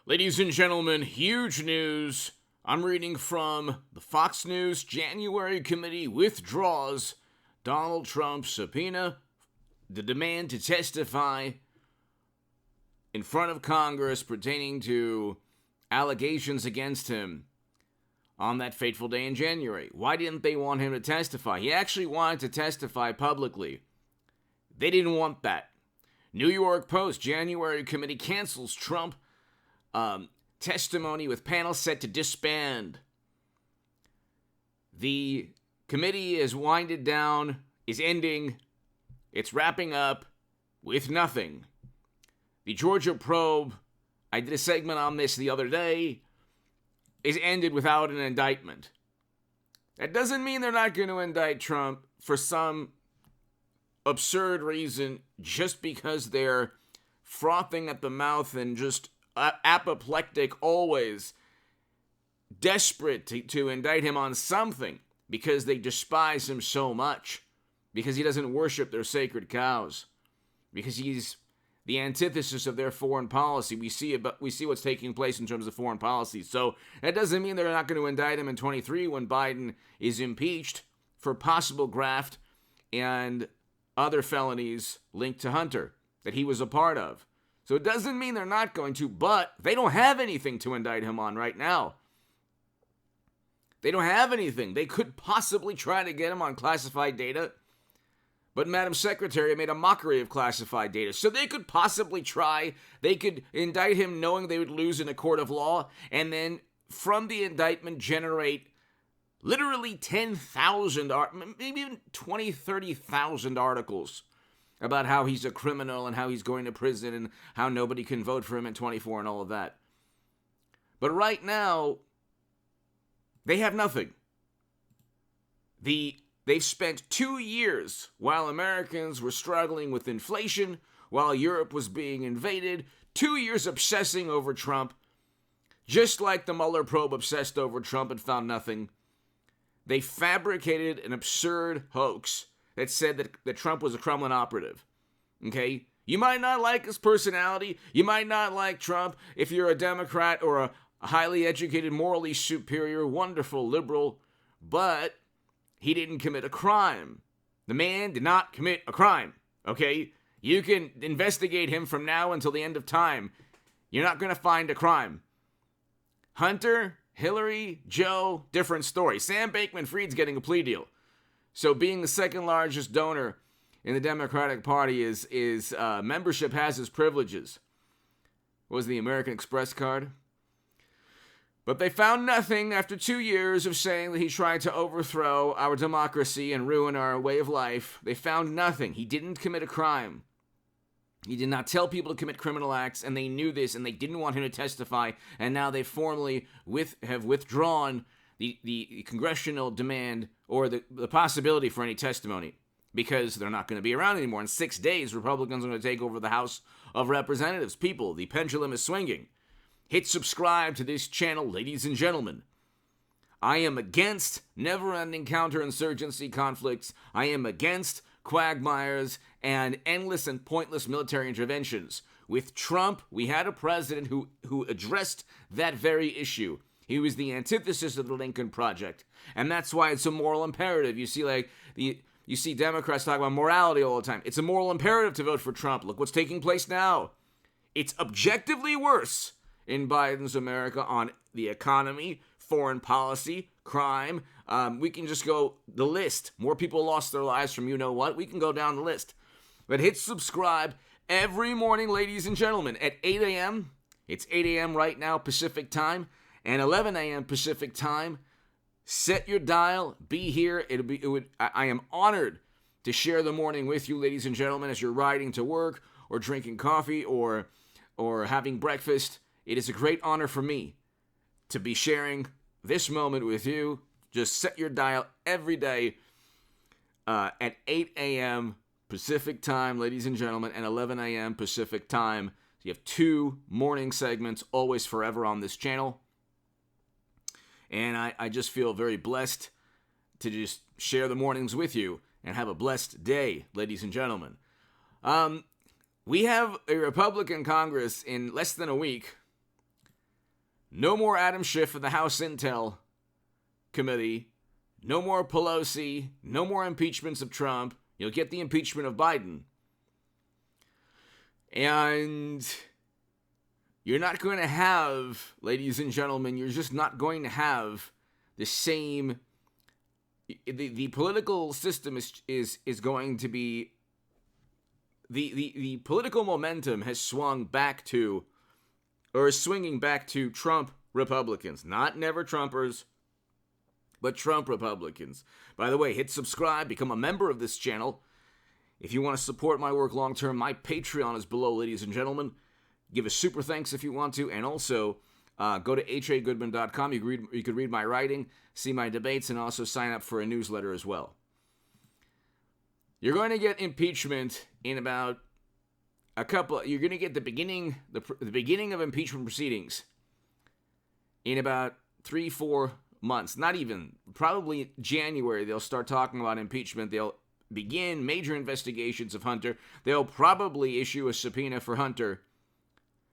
Ladies and gentlemen, huge news. I'm reading from the Fox News January Committee withdraws Donald Trump's subpoena, the demand to testify in front of Congress pertaining to allegations against him on that fateful day in January. Why didn't they want him to testify? He actually wanted to testify publicly. They didn't want that. New York Post, January Committee cancels Trump testimony with panel set to disband. The committee is winded down, is ending, it's wrapping up with nothing. The Georgia probe, I did a segment on this the other day, is ended without an indictment. That doesn't mean they're not going to indict Trump for some absurd reason just because they're frothing at the mouth and just apoplectic, always desperate to indict him on something because they despise him so much, because he doesn't worship their sacred cows, because he's the antithesis of their foreign policy. We see what's taking place in terms of foreign policy. So that doesn't mean they're not going to indict him in 23 when Biden is impeached for possible graft and other felonies linked to Hunter that he was a part of. So it doesn't mean they're not going to, but they don't have anything to indict him on right now. They don't have anything. They could possibly try to get him on classified data, but Madam Secretary made a mockery of classified data. So they could possibly try. They could indict him knowing they would lose in a court of law, and then from the indictment generate literally 10,000, maybe even 20, 30,000 articles about how he's a criminal and how he's going to prison and how nobody can vote for him in 24 and all of that. But right now, they have nothing. They've spent 2 years while Americans were struggling with inflation, while Europe was being invaded, 2 years obsessing over Trump, just like the Mueller probe obsessed over Trump and found nothing. They fabricated an absurd hoax that said that Trump was a Kremlin operative. Okay? You might not like his personality. You might not like Trump if you're a Democrat or a highly educated, morally superior, wonderful liberal, but he didn't commit a crime. The man did not commit a crime. Okay? You can investigate him from now until the end of time. You're not going to find a crime. Hunter, Hillary, Joe, different story. Sam Bankman-Fried's getting a plea deal. So being the second largest donor in the Democratic Party is membership has its privileges. What was the American Express card? But they found nothing after 2 years of saying that he tried to overthrow our democracy and ruin our way of life. They found nothing. He didn't commit a crime. He did not tell people to commit criminal acts, and they knew this, and they didn't want him to testify, and now they formally have withdrawn the congressional demand or the possibility for any testimony because they're not going to be around anymore. In 6 days, Republicans are going to take over the House of Representatives. People, the pendulum is swinging. Hit subscribe to this channel, ladies and gentlemen. I am against never-ending counterinsurgency conflicts. I am against quagmires and endless and pointless military interventions. With Trump, we had a president who addressed that very issue. He was the antithesis of the Lincoln Project. And that's why it's a moral imperative. You see Democrats talk about morality all the time. It's a moral imperative to vote for Trump. Look what's taking place now. It's objectively worse in Biden's America on the economy, foreign policy, crime. We can just go the list. More people lost their lives from you know what. We can go down the list. But hit subscribe every morning, ladies and gentlemen, at 8 a.m. It's 8 a.m. right now, Pacific time, and 11 a.m. Pacific time. Set your dial. Be here. I am honored to share the morning with you, ladies and gentlemen, as you're riding to work or drinking coffee or having breakfast. It is a great honor for me to be sharing this moment with you. Just set your dial every day at 8 a.m. Pacific time, ladies and gentlemen, and 11 a.m. Pacific time. So you have 2 morning segments, always forever on this channel. And I just feel very blessed to just share the mornings with you and have a blessed day, ladies and gentlemen. We have a Republican Congress in less than a week No more Adam Schiff in the House Intel Committee. No more Pelosi. No more impeachments of Trump. You'll get the impeachment of Biden. And you're not going to have, ladies and gentlemen, you're just not going to have the same. The political system is going to be. The political momentum has swung back to, or is swinging back to Trump Republicans. Not never Trumpers, but Trump Republicans. By the way, hit subscribe, become a member of this channel. If you want to support my work long term, my Patreon is below, ladies and gentlemen. Give a super thanks if you want to, and also go to hagoodman.com. You could read my writing, see my debates, and also sign up for a newsletter as well. You're going to get impeachment in about a couple. You're going to get the beginning of impeachment proceedings in about 3-4 months. Not even, probably January. They'll start talking about impeachment. They'll begin major investigations of Hunter. They'll probably issue a subpoena for Hunter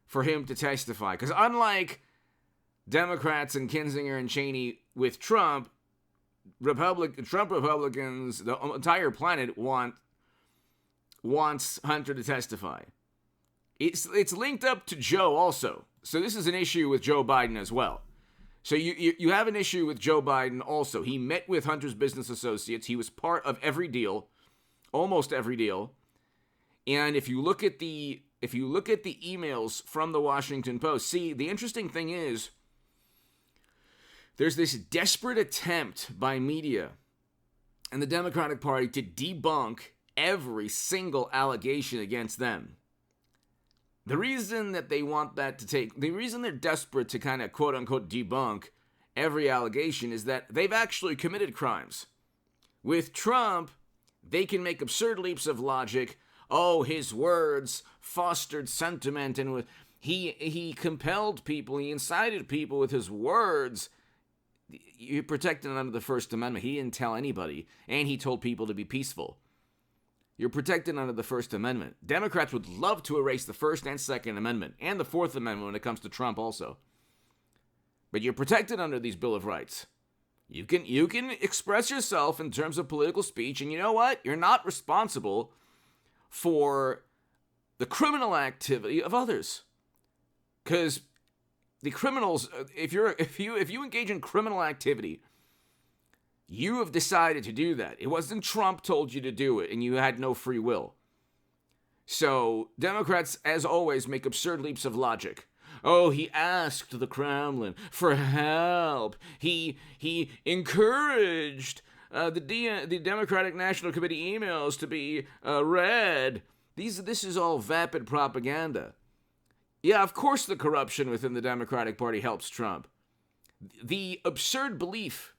for him to testify. Because unlike Democrats and Kinzinger and Cheney with Trump, Trump Republicans, the entire planet wants Hunter to testify. It's linked up to Joe also. So this is an issue with Joe Biden as well. So you have an issue with Joe Biden also. He met with Hunter's business associates. He was part of every deal, almost every deal. And if you look at the emails from the Washington Post, see, the interesting thing is, there's this desperate attempt by media and the Democratic Party to debunk every single allegation against them. The reason that they want that the reason they're desperate to kind of quote unquote debunk every allegation is that they've actually committed crimes. With Trump, they can make absurd leaps of logic. Oh, his words fostered sentiment, and he compelled people, he incited people with his words. You're protected under the First Amendment. He didn't tell anybody, and he told people to be peaceful. You're protected under the First Amendment. Democrats would love to erase the First and Second Amendment, and the Fourth Amendment when it comes to Trump also. But you're protected under these Bill of Rights. You can express yourself in terms of political speech, and you know what? You're not responsible for the criminal activity of others. Because the criminals, if you engage in criminal activity, you have decided to do that. It wasn't Trump told you to do it, and you had no free will. So Democrats, as always, make absurd leaps of logic. Oh, he asked the Kremlin for help. He encouraged the Democratic National Committee emails to be read. This is all vapid propaganda. Yeah, of course the corruption within the Democratic Party helps Trump. The absurd belief,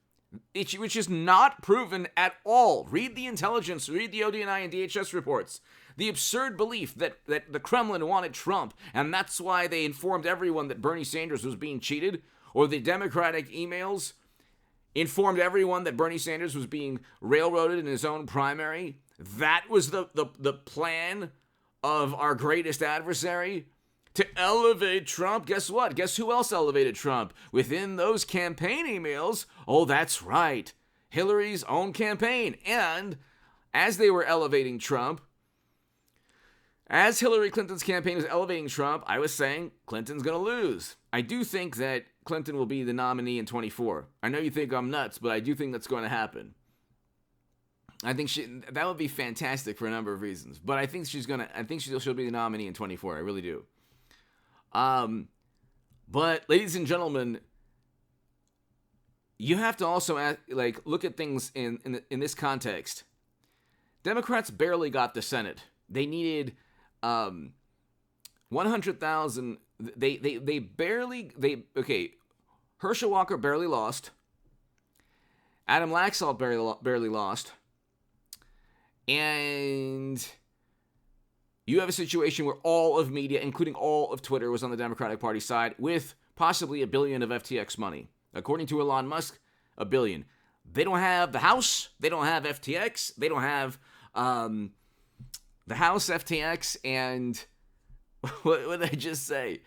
which is not proven at all. Read the intelligence, read the ODNI and DHS reports. The absurd belief that the Kremlin wanted Trump, and that's why they informed everyone that Bernie Sanders was being cheated, or the Democratic emails informed everyone that Bernie Sanders was being railroaded in his own primary. That was the plan of our greatest adversary. To elevate Trump. Guess what? Guess who else elevated Trump? Within those campaign emails, oh, that's right, Hillary's own campaign. And as they were elevating Trump, as Hillary Clinton's campaign was elevating Trump, I was saying Clinton's going to lose. I do think that Clinton will be the nominee in 24. I know you think I'm nuts, but I do think that's going to happen. I think that would be fantastic for a number of reasons. But I think she'll be the nominee in 24. I really do. But ladies and gentlemen, you have to also look at things in this context. Democrats barely got the Senate. They needed 100,000. Herschel Walker barely lost. Adam Laxalt barely lost. And you have a situation where all of media, including all of Twitter, was on the Democratic Party side with possibly $1 billion of FTX money. According to Elon Musk, $1 billion. They don't have the House. They don't have FTX. They don't have the House, FTX, and what did I just say?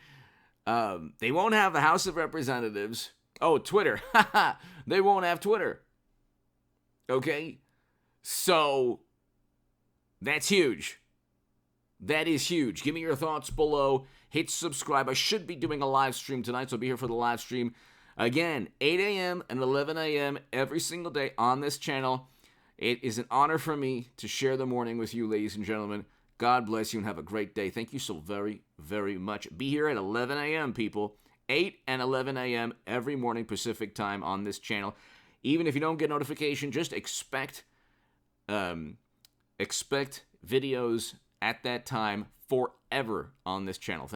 They won't have the House of Representatives. Oh, Twitter. They won't have Twitter. Okay? So, that's huge. That is huge. Give me your thoughts below. Hit subscribe. I should be doing a live stream tonight, so I'll be here for the live stream. Again, 8 a.m. and 11 a.m. every single day on this channel. It is an honor for me to share the morning with you, ladies and gentlemen. God bless you and have a great day. Thank you so very, very much. Be here at 11 a.m., people. 8 and 11 a.m. every morning Pacific time on this channel. Even if you don't get notification, just expect videos at that time forever on this channel.